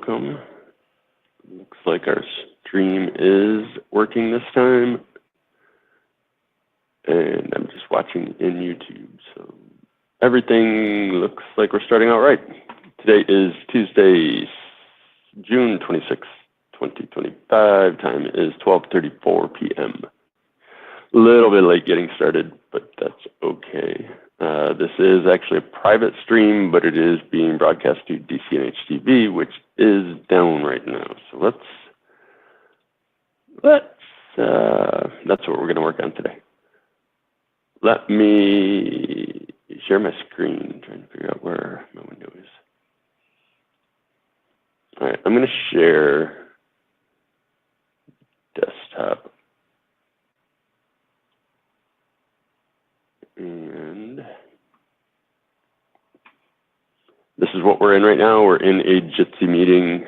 welcome. Looks like our stream is working this time. And I'm just watching in YouTube, so everything looks like we're starting out right. Today is Tuesday, June 26th, 2025. Time is 12:34 p.m. A little bit late getting started, but that's okay. This is actually a private stream, but it is being broadcast to DCNH TV, which is down right now. So that's what we're going to work on today. Let me share my screen, trying to figure out where my window is. All right, I'm going to share desktop. And this is what we're in right now. We're in a Jitsi meeting,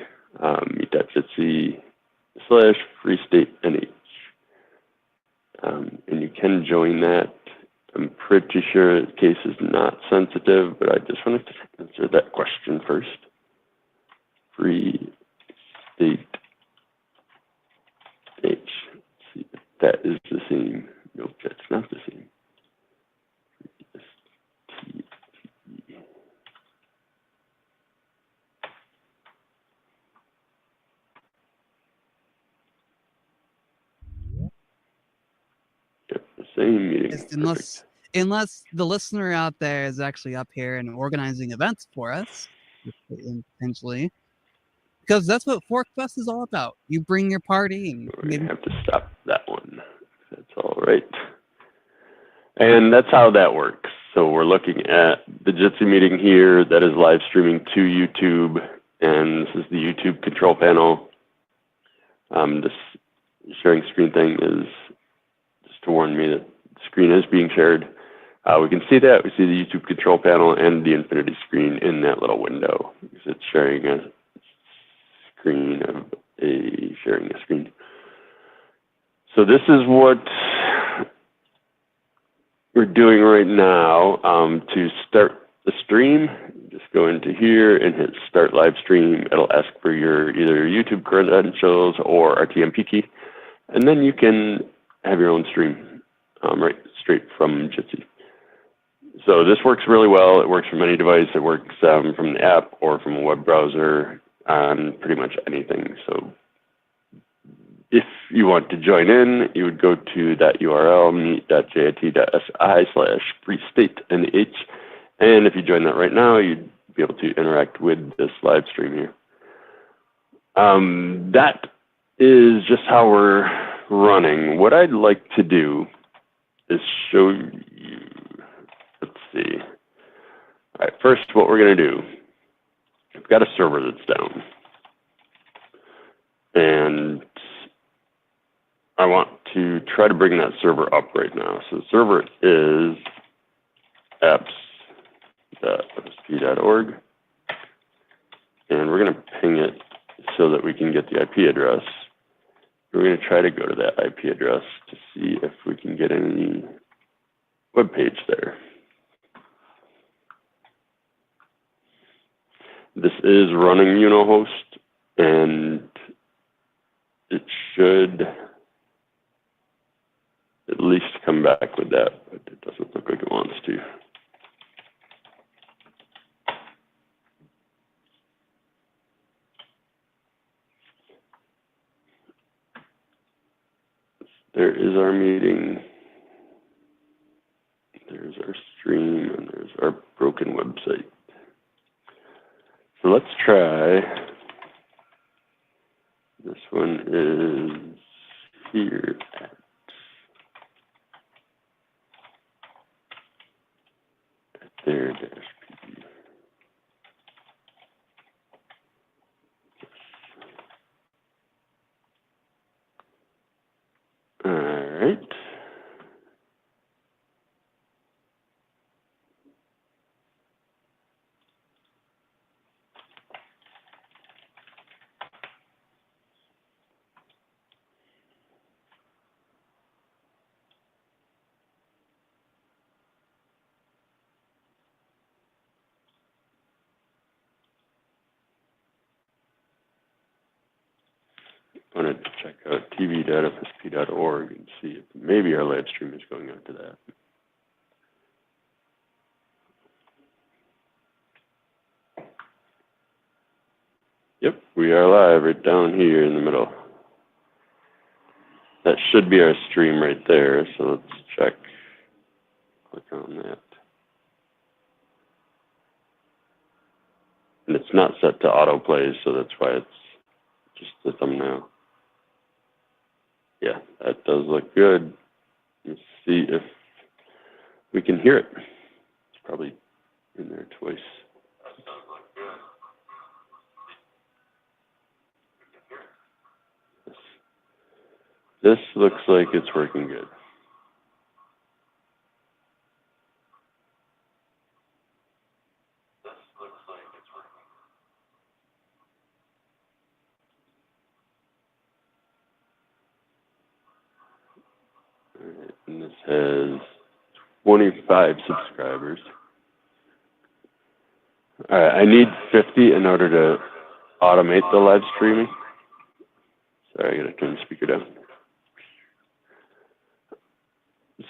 meet.jitsi/freestatenh. And you can join that. I'm pretty sure the case is not sensitive, but I just wanted to answer that question first. Free state H. Let's see if that is the same. Nope, that's not the same. Yep, the same meeting. Unless the listener out there is actually up here and organizing events for us, potentially. Because that's what ForkFest is all about. You bring your party and maybe have to stop that one. That's all right. And that's how that works. So we're looking at the Jitsi meeting here that is live streaming to YouTube, and this is the YouTube control panel. This sharing screen thing is just to warn me that the screen is being shared. We can see that. We see the YouTube control panel and the infinity screen in that little window because it's sharing a screen of sharing a screen. So this is what we're doing right now. To start the stream, just go into here and hit Start Live Stream. It'll ask for your either YouTube credentials or RTMP key, and then you can have your own stream right straight from Jitsi. So this works really well. It works from any device. It works from the app or from a web browser on pretty much anything. So if you want to join in, you would go to that URL, meet.jit.si/freestatenh. And if you join that right now, you'd be able to interact with this live stream here. That is just how we're running. What I'd like to do is show you, let's see. All right, first what we're going to do, I've got a server that's down. And I want to try to bring that server up right now. So the server is apps.osp.org. And we're going to ping it so that we can get the IP address. We're going to try to go to that IP address to see if we can get any web page there. This is running Unohost, and it should at least come back with that, but it doesn't look like it wants to. There is our meeting. There's our stream, and there's our broken website. So let's try. This one is here at there -pd. All right. wanted to check out tv.fsp.org and see if maybe our live stream is going out to that. Yep, we are live right down here in the middle. That should be our stream right there, so let's check. Click on that. And it's not set to autoplay, so that's why it's just the thumbnail. Yeah, that does look good. Let's see if we can hear it. It's probably in there twice. This looks like it's working good. All right, and this has 25 subscribers. All right, I need 50 in order to automate the live streaming. Sorry, I gotta turn the speaker down.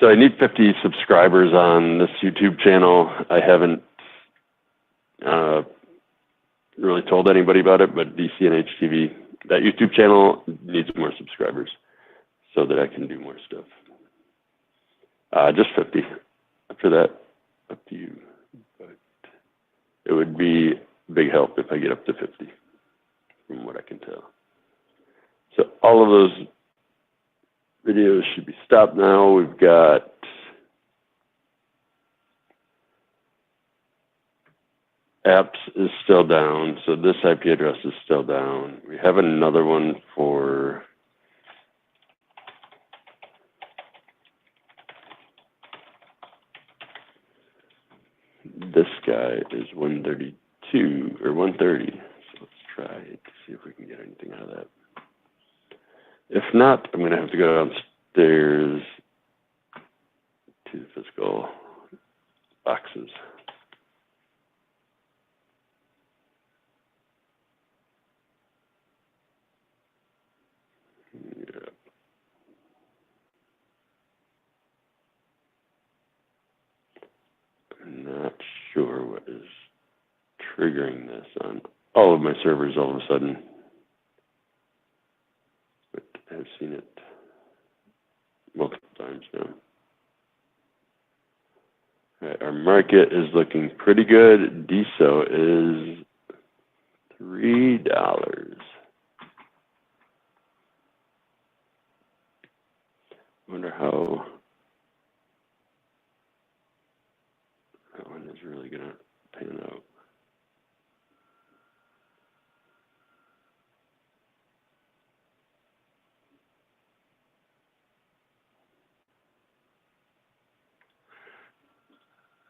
So I need 50 subscribers on this YouTube channel. I haven't really told anybody about it, but DCNH TV, that YouTube channel needs more subscribers so that I can do more stuff. Just 50. After that, up to you. But it would be a big help if I get up to 50, from what I can tell. So all of those videos should be stopped now. We've got apps is still down, so this IP address is still down. We have another one for this guy is 132 or 130. So let's try to see if we can get anything out of that. If not, I'm going to have to go downstairs to the physical boxes. Yeah. I'm not sure what is triggering this on all of my servers all of a sudden. But I've seen it multiple times now. All right, our market is looking pretty good. DSO is $3. I wonder how that one is really going to pan out.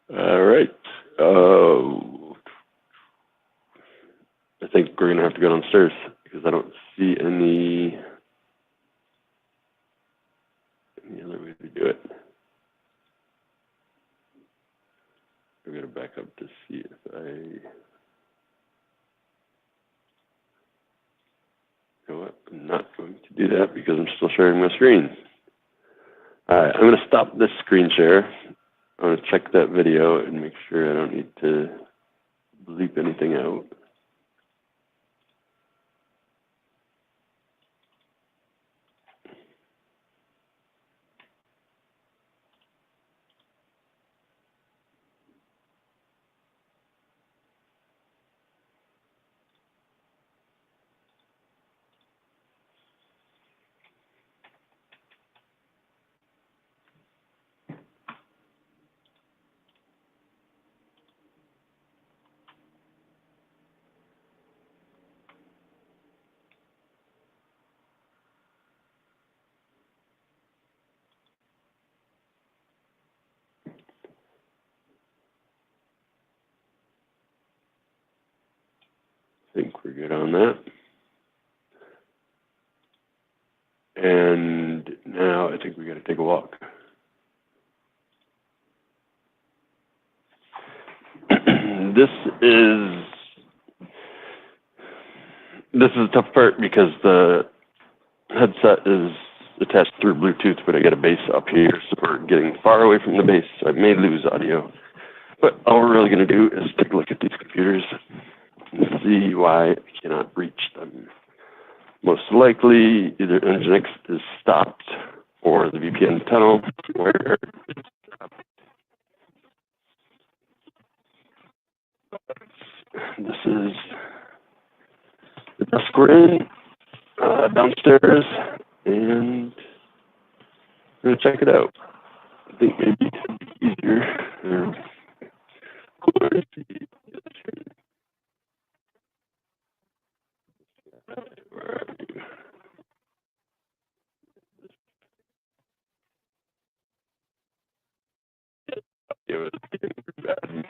All right. I think we're going to have to go downstairs because I don't see any other way to do it. I'm going to back up to see if I... You know what? I'm not going to do that because I'm still sharing my screen. All right, I'm going to stop this screen share. I'm going to check that video and make sure I don't need to bleep anything out. I think we're good on that. And now I think we got to take a walk. This is a tough part because the headset is attached through Bluetooth, but I got a base up here, so we're getting far away from the base, so I may lose audio. But all we're really going to do is take a look at these computers and see why I cannot reach them. Most likely, either Nginx is stopped or the VPN tunnel, where this is the desk we're in, downstairs, and I'm going to check it out. I think maybe it'd be easier or cooler to see. Where are you? Yeah, it's getting pretty bad.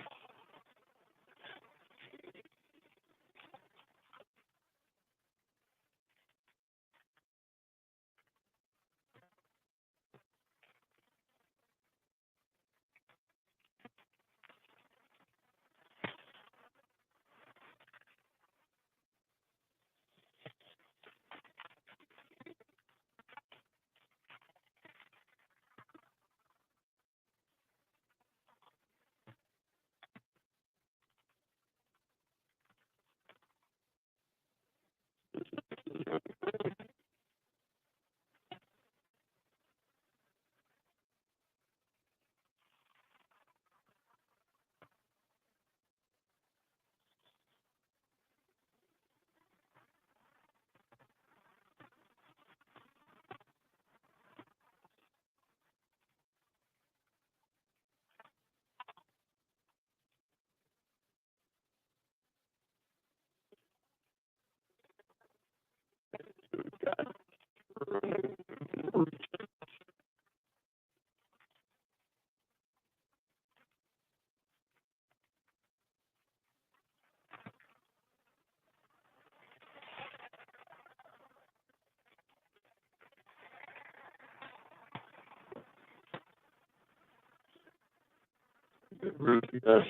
Yes.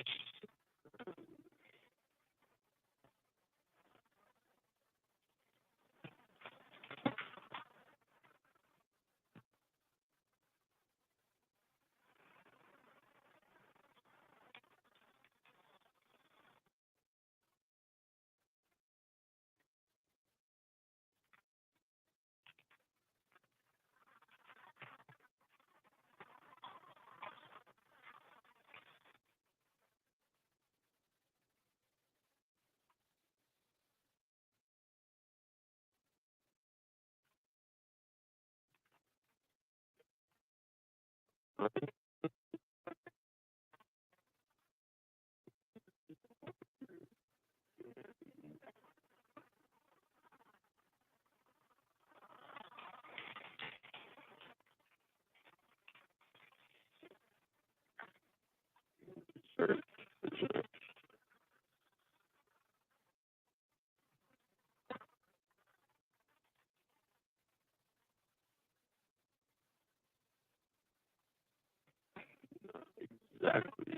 Exactly.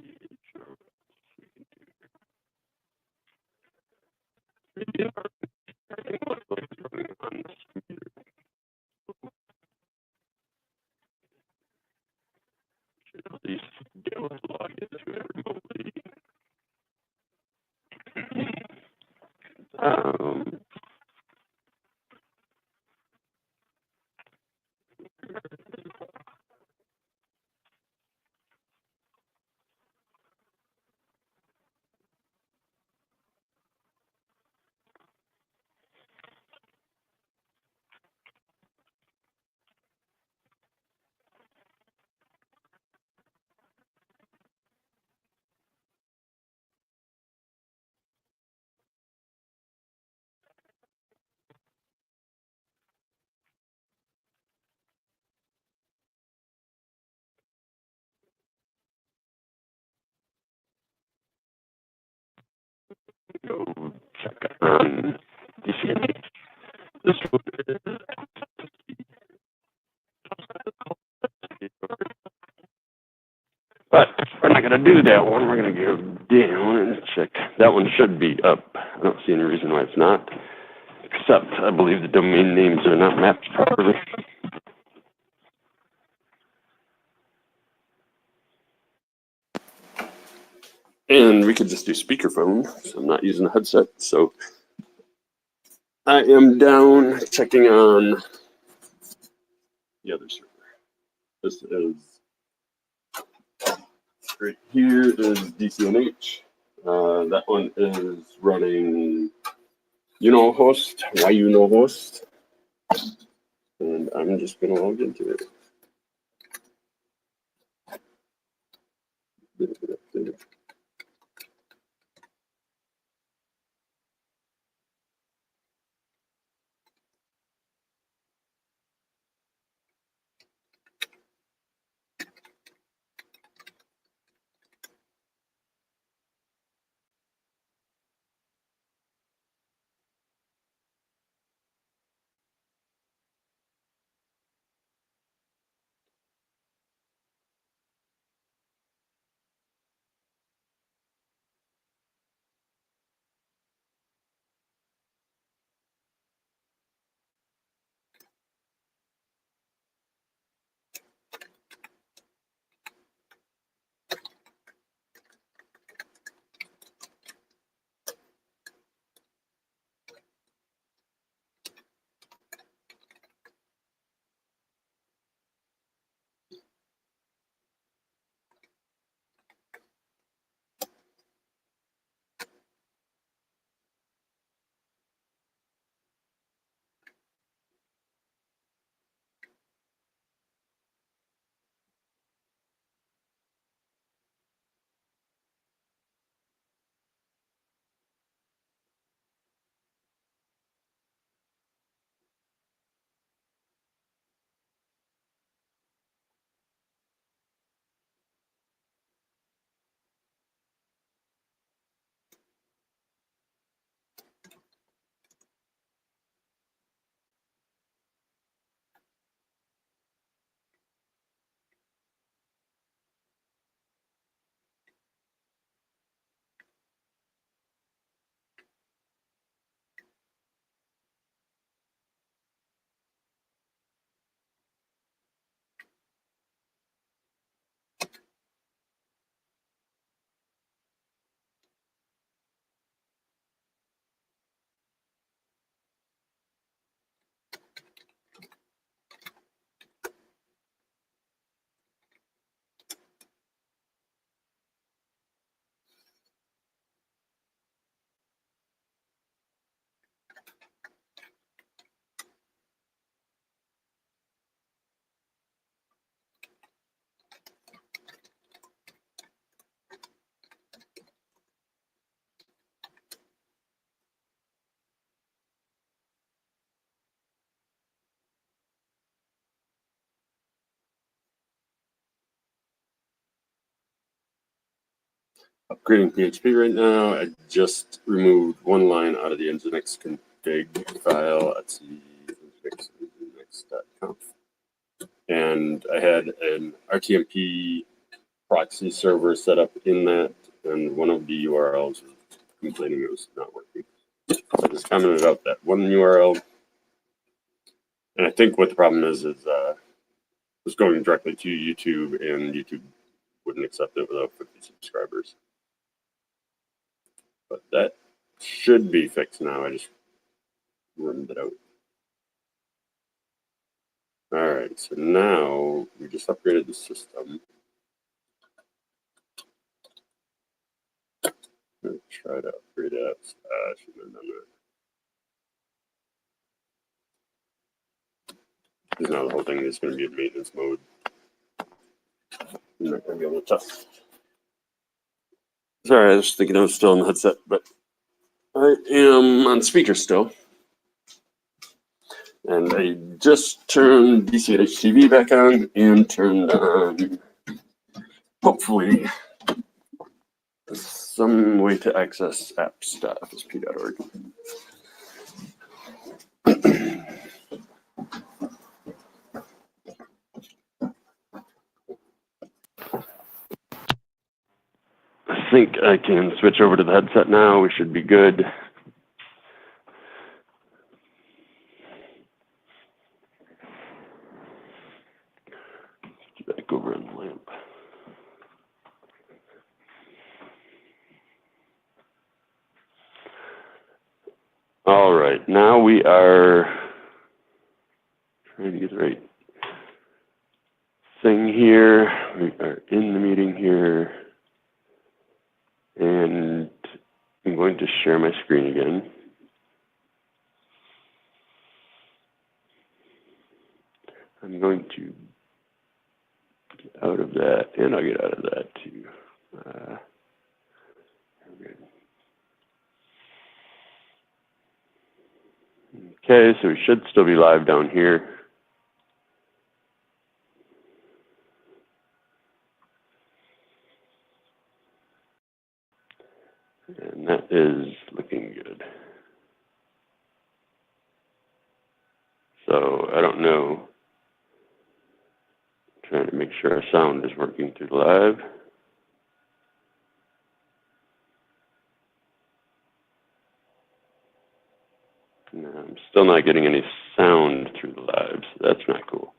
At least be able to log into it remotely. Um, go check on DCNA. This one is, but we're not going to do that one. We're going to go down and check. That one should be up. I don't see any reason why it's not. except I believe the domain names are not mapped properly. And we could just do speakerphone, so I'm not using a headset. So I am down checking on the other server. This is right here is DCNH. That one is running host, host. And I'm just going to log into it. Upgrading PHP right now. I just removed one line out of the Nginx config file. Let's see, nginx.conf. And I had an RTMP proxy server set up in that, and one of the URLs was complaining it was not working. So I just commented out that one URL. And I think what the problem is it was going directly to YouTube, and YouTube wouldn't accept it without 50 subscribers. But that should be fixed now. I just roomed it out. All right, so now we just upgraded the system. I'm gonna try to upgrade it. I shouldn't have done that. Because now the whole thing is going to be in maintenance mode. I'm not going to be able to test. Sorry, I was thinking I was still on the headset, but I am on speaker still. And I just turned DCNH TV back on and turned on, hopefully, some way to access apps.fsp.org. I think I can switch over to the headset now. We should be good. All right, now we are trying to get the right thing here. We are in the meeting here, and I'm going to share my screen again. I'm going to get out of that, and I'll get out of that too. Okay, so we should still be live down here. And that is looking good. So I don't know. I'm trying to make sure our sound is working through live. No, I'm still not getting any sound through the live, so that's not cool.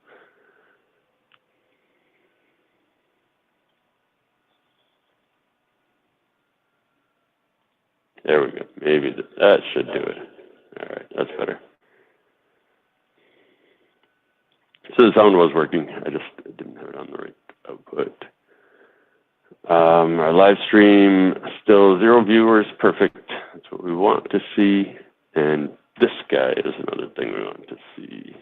There we go. Maybe that should do it. All right, that's better. So the sound was working. I just didn't have it on the right output. Our live stream, still 0 viewers. Perfect. That's what we want to see. And this guy is another thing we want to see.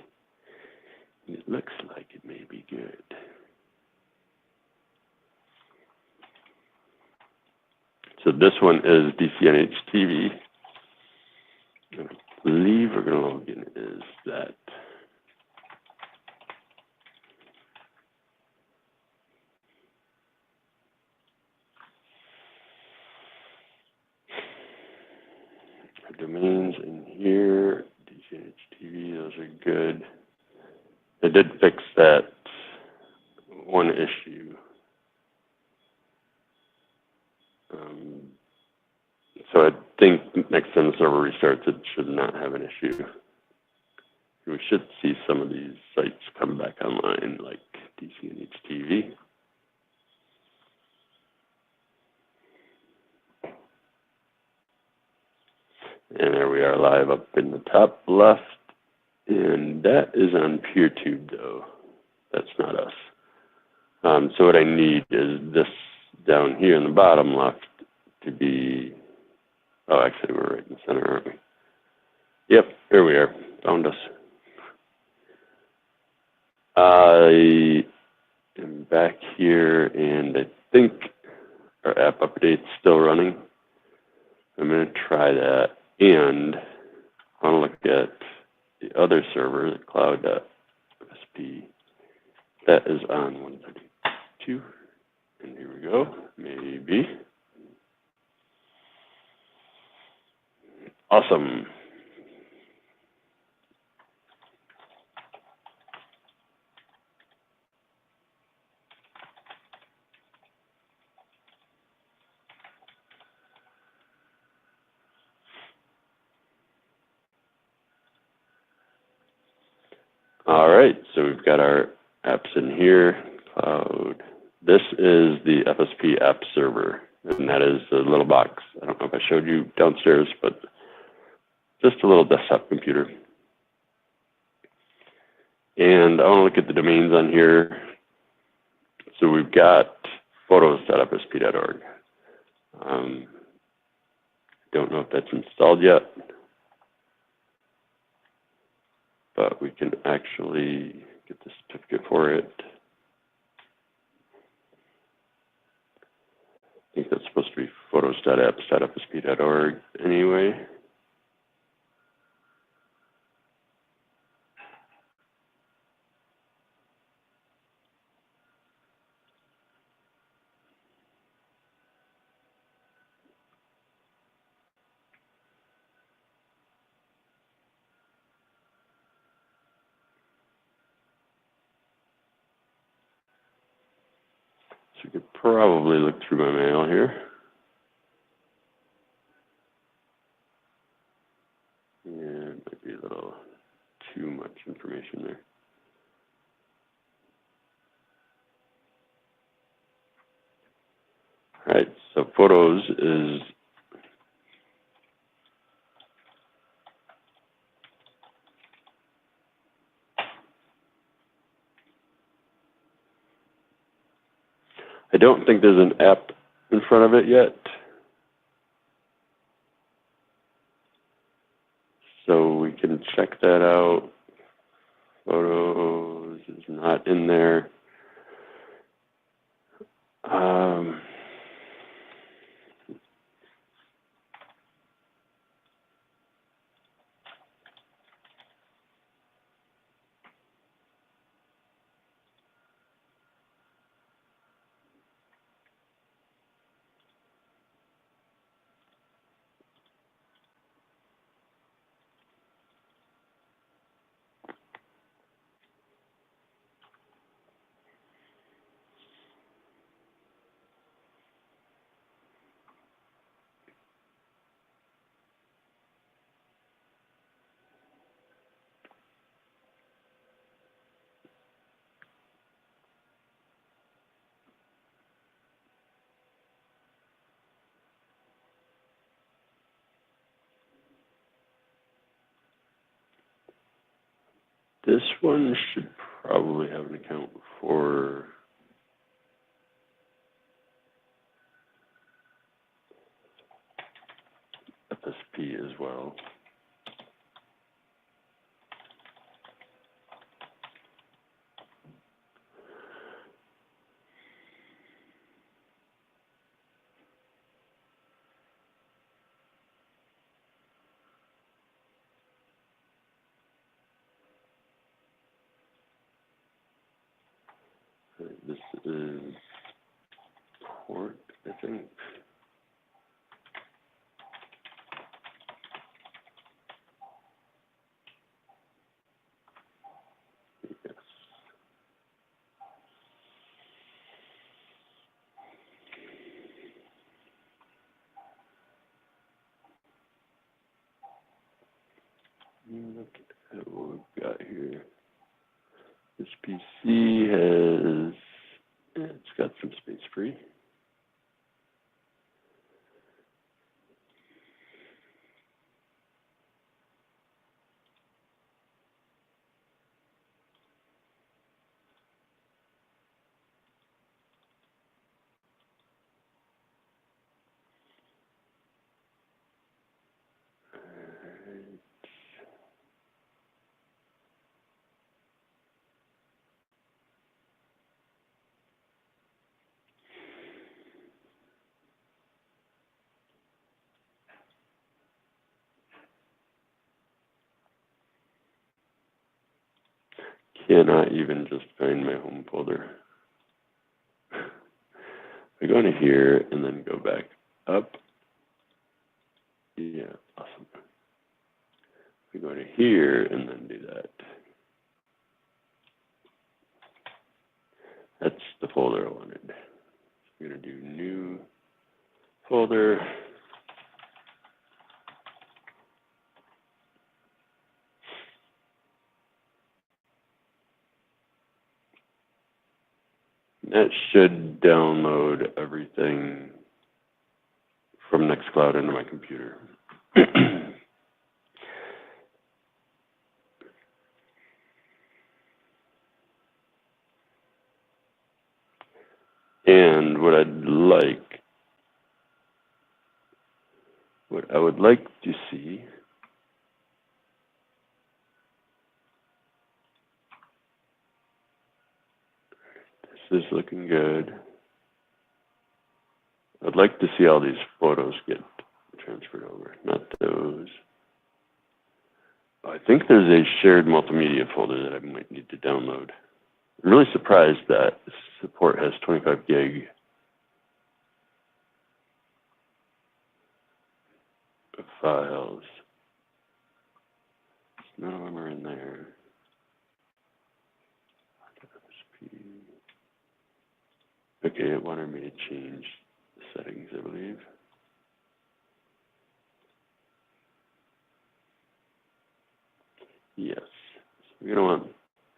It looks like it may be good. So this one is DCNH TV. I believe we're going to log in as that. Our domains in here, DCNH TV, those are good. I did fix that one issue. So I think next time the server restarts, it should not have an issue. We should see some of these sites come back online, like DCNH TV. And there we are live up in the top left. And that is on PeerTube, though. That's not us. So what I need is this down here in the bottom left to be, oh, actually, we're right in the center, aren't we? Yep, here we are. Found us. I am back here, and I think our app update's still running. I'm going to try that, and I want to look at the other server, the cloud.fsp. That is on 132, and here we go, maybe. Awesome. All right, so we've got our apps in here, cloud. This is the FSP app server, and that is the little box. I don't know if I showed you downstairs, but just a little desktop computer. And I want to look at the domains on here. So we've got photos.fsp.org. Don't know if that's installed yet, but we can actually get the certificate for it. I think that's supposed to be photos.apps.fsp.org anyway. So you could probably look through my mail here. Yeah, it might be a little too much information there. All right, so photos is don't think there's an app in front of it yet. So we can check that out. Photos is not in there. This one should probably have an account for FSP as well. This is port, I think. Yes. Look at what we've got here. This PC has, it's got some space free. Cannot even just find my home folder. I go into here and then go back up. Yeah, awesome. We go to here and then do that. That's the folder I wanted. So we're going to do new folder. That should download everything from Nextcloud into my computer. And what I would like to see this is looking good. I'd like to see all these photos get transferred over, not those. I think there's a shared multimedia folder that I might need to download. I'm really surprised that support has 25 gig of files. None of them are in there. Okay, it wanted me to change the settings, I believe. Yes. So we're going to want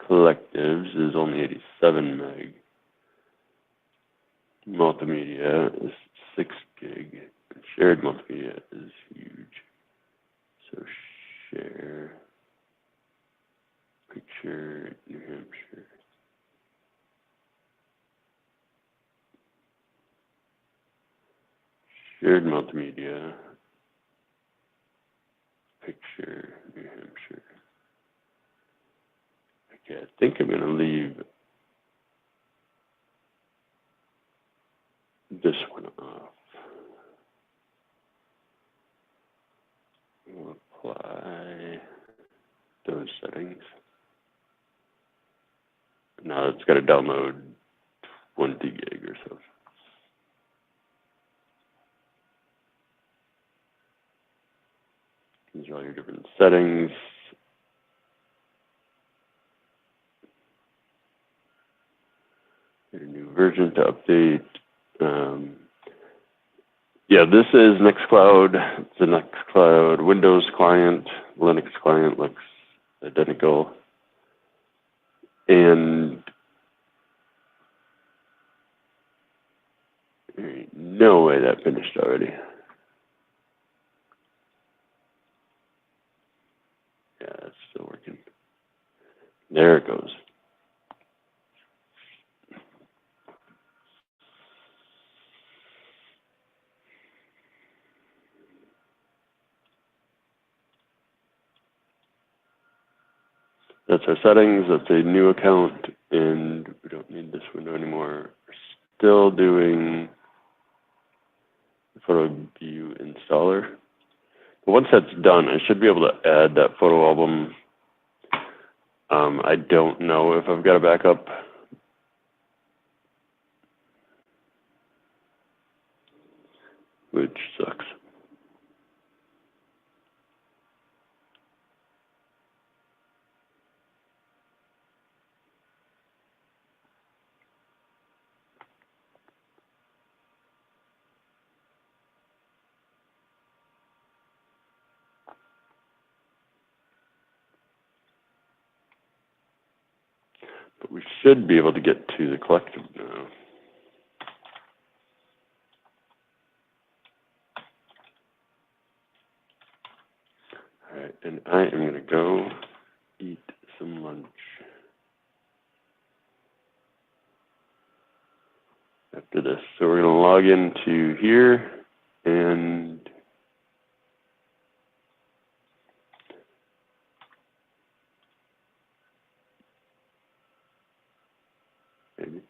collectives is only 87 meg. Multimedia is 6 gig. Shared multimedia is huge. So share picture New Hampshire. Shared multimedia. Picture, New Hampshire. Okay, I think I'm going to leave this one off. We'll apply those settings. Now it's got to download 20 gig or so. These are all your different settings. Your new version to update. Yeah, this is Nextcloud. It's a Nextcloud Windows client. Linux client looks identical. And no way that finished already. Yeah, it's still working. There it goes. That's our settings. That's a new account, and we don't need this window anymore. We're still doing the photo view installer. But once that's done, I should be able to add that photo album. I don't know if I've got a backup. Which sucks. But we should be able to get to the collective now. All right, and I am going to go eat some lunch. After this. So we're going to log into here and maybe.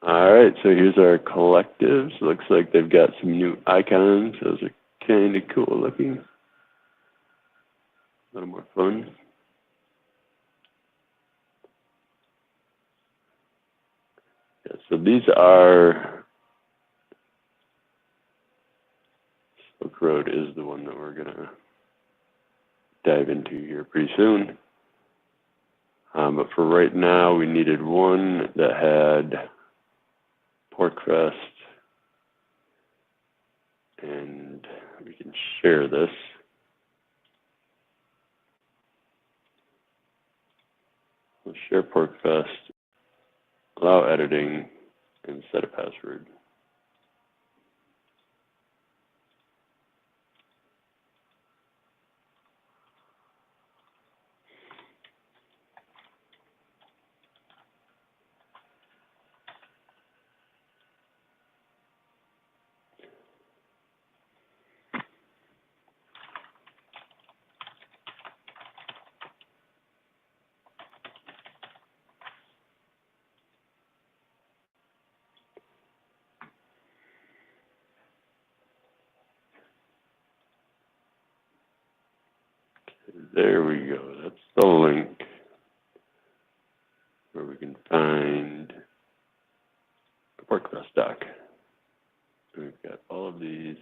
All right, so here's our collectives. Looks like they've got some new icons. Those are kind of cool looking. A little more fun. Yeah, so these are, Silk Road is the one that we're going to dive into here pretty soon. But for right now, we needed one that had Porkfest, and we can share this. We'll share Porkfest, allow editing, and set a password. There we go. That's the link where we can find the Porkfest doc. We've got all of these.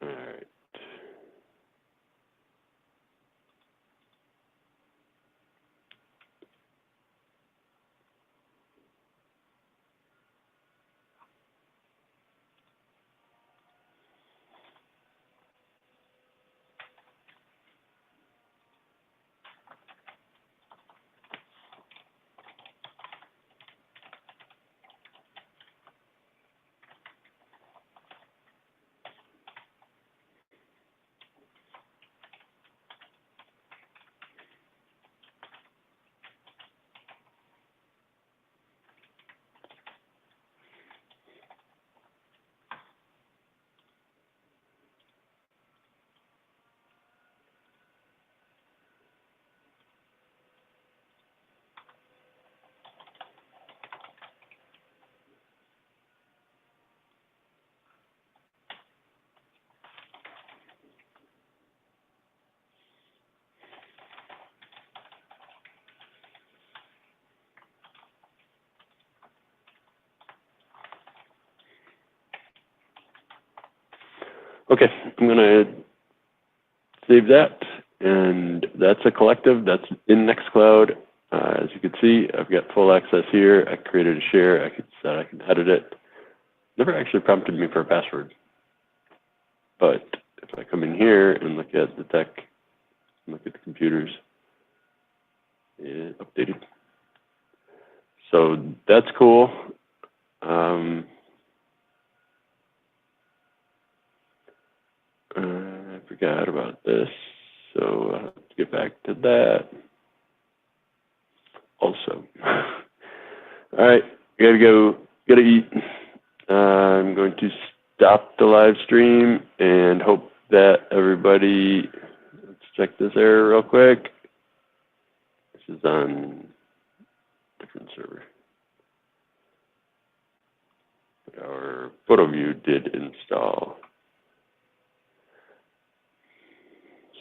All right. Okay, I'm gonna save that, and that's a collective that's in Nextcloud. As you can see, I've got full access here. I created a share. I can edit it. Never actually prompted me for a password, but if I come in here and look at the tech, look at the computers, it updated. So that's cool. I forgot about this, so I'll have to get back to that. Also, all right, gotta go, gotta eat. I'm going to stop the live stream and hope that everybody, let's check this error real quick. This is on a different server. But our photo view did install.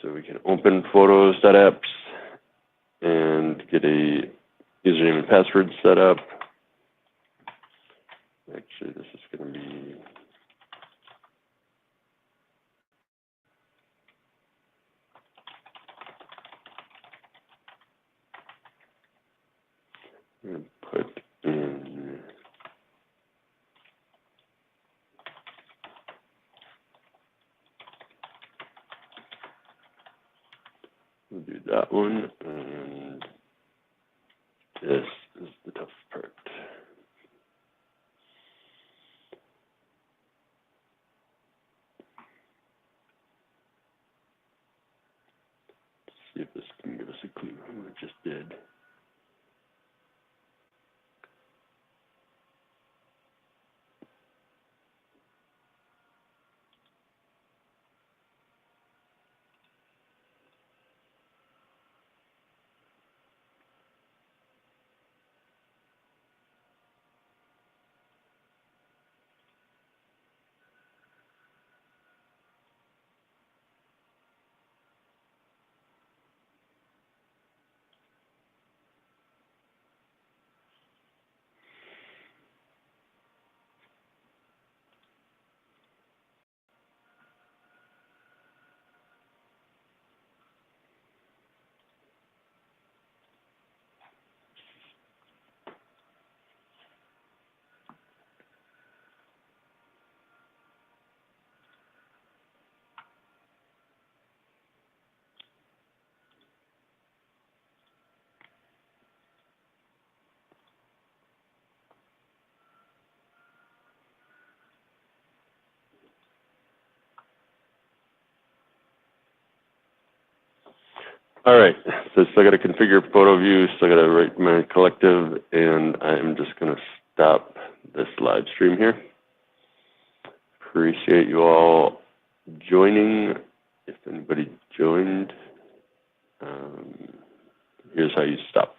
So we can open photos.apps and get a username and password set up. Actually, this is going to be I'm going to put in we'll do that one, and this is the tough part. Let's see if this can give us a clue what it just did. All right, so still got to configure photo view, still got to write my collective, and I'm just going to stop this live stream here. Appreciate you all joining. If anybody joined, here's how you stop.